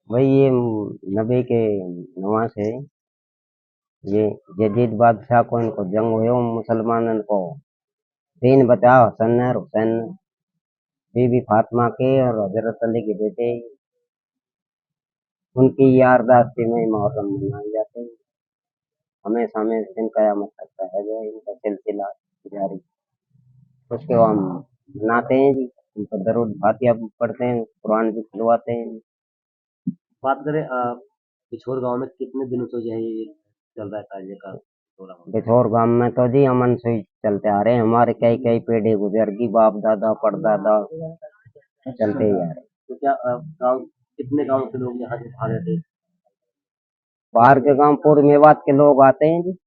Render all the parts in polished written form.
वही ये नबी के नवाज है। ये यजीद बादशाह को इनको जंग हुई मुसलमानन को तीन बचा हसन और हुसैन, बीबी फातिमा के और हजरत अली के बेटे, उनकी यारदाश्ती में मुहर्रम मनाए जाते हैं। हमेशा हमेशा दिन कयामत तक रहेगा इनका सिलसिला जारी। उसके हम मनाते हैं जी, उन पर दरूद फातिहा पढ़ते हैं, कुरान भी खुलवाते हैं। बात करें पिछोर गांव में कितने दिनों से जो है ये चल रहा है ताजिए का प्रोग्राम? बिछोर गांव में तो जी अमन से ही चलते आ रहे हैं, हमारे कई कई पीढ़ी गुजर गई, बाप दादा परदादा चलते ही आ रहे हैं। तो क्या गांव कितने गांव के लोग यहाँ से भाग रहे थे? बाहर के गांव पूर्व मेवात के लोग आते हैं जी,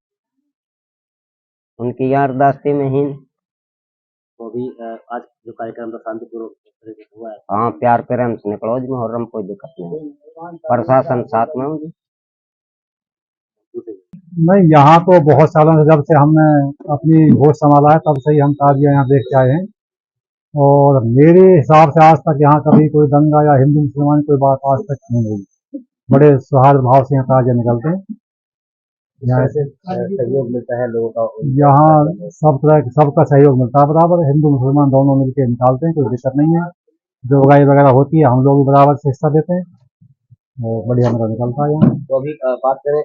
उनकी यारदाश्ती में ही। तो अभी आज जो कार्यक्रम था शांतिपूर्वक तरीके से हुआ है? हाँ, प्यार प्रेम से निकलो जी, मुहर्रम कोई दिक्कत नहीं, प्रशासन साथ में हो जी। नहीं, यहाँ तो बहुत सालों से, जब से हमने अपनी होश संभाला है तब से ही हम ताजिया यहाँ देख के आए हैं। और मेरे हिसाब से आज तक यहाँ कभी कोई दंगा या हिंदू मुसलमान की कोई बात आज तक नहीं हुई। बड़े सौहार्द भाव से यहाँ ताजिया निकलते हैं। यहाँ कैसे सहयोग मिलता है लोगों का? यहाँ सब तरह सबका सहयोग मिलता है बराबर, हिंदू मुसलमान दोनों मिलकर निकालते हैं, कोई दिक्कत नहीं है। जो उगाई वगैरह होती है हम लोग भी बराबर से हिस्सा देते हैं और बढ़िया मेरा निकलता है यहाँ। तो अभी बात करें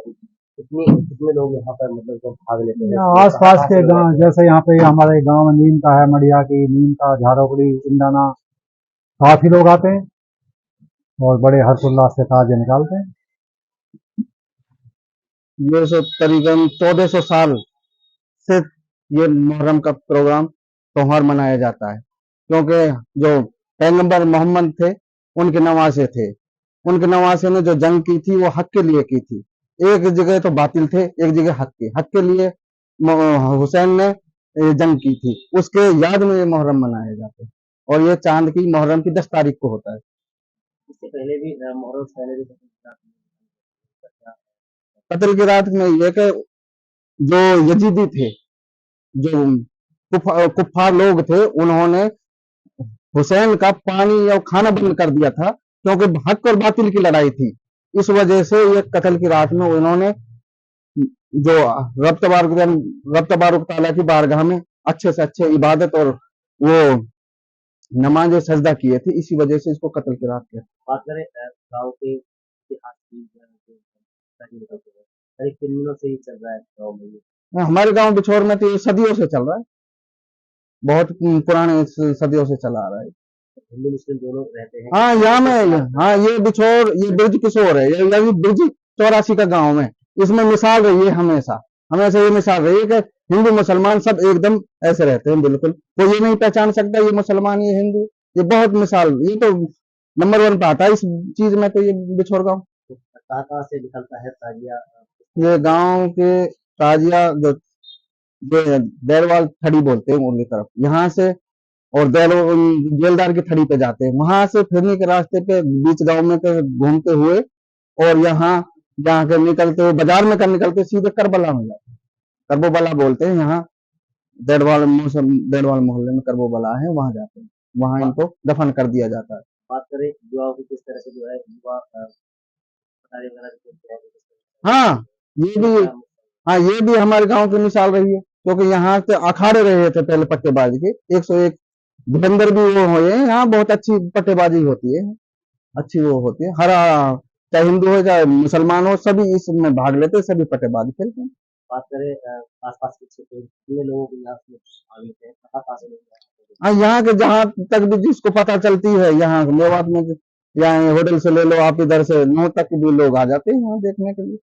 कितने लोग यहाँ पर मतलब तो भाग लेते हैं? आस पास के गांव, जैसे यहाँ पे हमारे गांव में नीम का है, मड़िया की नीम का, झारोगड़ी, इंदाना, काफी लोग आते हैं और बड़े हर्षोल्लास से ताजिया निकालते हैं। ये करीबन 1400 साल से ये मुहर्रम का प्रोग्राम त्योहार मनाया जाता है, क्योंकि जो पैगंबर मोहम्मद थे उनके नवासे थे। उनके नवासे ने जो जंग की थी वो हक के लिए की थी। एक जगह तो बातिल थे, एक जगह हक के लिए हुसैन ने जंग की थी, उसके याद में ये मुहर्रम मनाया जाता है। और ये चांद की मुहर्रम की 10 तारीख को होता है। इससे पहले भी मुहर्रम से पहले भी कत्ल की रात में ये कि जो यजीदी थे, जो कुफार लोग थे, उन्होंने हुसैन का पानी और खाना बंद कर दिया था, क्योंकि हक और बातिल की लड़ाई थी। इस वजह से ये कत्ल की रात में उन्होंने जो रब तबारक तआला की बारगाह में अच्छे से अच्छे इबादत और वो नमाज सजदा किए थे, इसी वजह से इसको कत्ल की रात कहते हैं। बात करें गाँव के इतिहास की, करीब किन दिनों से ही चल रहा है गाँव में? हमारे गांव बिछोर में तो ये सदियों से चल रहा है, बहुत पुराने सदियों से चला आ रहा है। हिंदू मुस्लिम दोनों रहते हैं? हाँ, यहाँ में, हाँ, ये बिछोर, ये ब्रिज किशोर है, ये ब्रिज 84 का गांव है। इसमें मिसाल रही है, हमेशा हमेशा ये मिसाल रही है कि हिंदू मुसलमान सब एकदम ऐसे रहते हैं, बिल्कुल कोई ये नहीं पहचान सकता ये मुसलमान ये हिंदू। ये बहुत मिसाल, ये तो नंबर 1 पे आता है इस चीज में, तो ये बिछोर गाँव। कहाँ से निकलता है ताजिया? ये गांव के ताजिया जो बैरवाल थड़ी बोलते हैं उनकी तरफ, यहाँ से, और जेलदार की थड़ी पे जाते हैं, वहां से फिरने के रास्ते पे बीच गांव में घूमते हुए और यहाँ जहाँ के निकलते हुए बाजार में कर निकलते सीधे करबला में जाते हैं। करबोबला बोलते हैं यहाँ, देड़वाल मोहल्ले में करबोबला है, वहां जाते हैं, वहां इनको दफन कर दिया जाता है। बात करें युवाओं की, किस तरह से जो है युवा हाँ, ये भी, हाँ, ये भी हमारे गांव की मिसाल रही है, क्योंकि यहाँ से अखाड़े रहे थे पहले पट्टेबाजी के, 101 धुरंधर भी वो हुए हैं। यहाँ बहुत अच्छी पट्टेबाजी होती है, अच्छी वो होती है। हर चाहे हिंदू हो चाहे मुसलमान हो, सभी इसमें भाग लेते हैं, सभी पट्टेबाजी खेलते हैं। बात करें आसपास के क्षेत्र कितने लोगों को यहाँ से भाग लेते हैं, कहाँ से लोग? हाँ, यहाँ के जहाँ तक भी जिसको पता चलती है, यहाँ मेवात में, यहाँ होटल से ले लो आप, इधर से 9 तक भी लोग आ जाते हैं यहाँ देखने के लिए।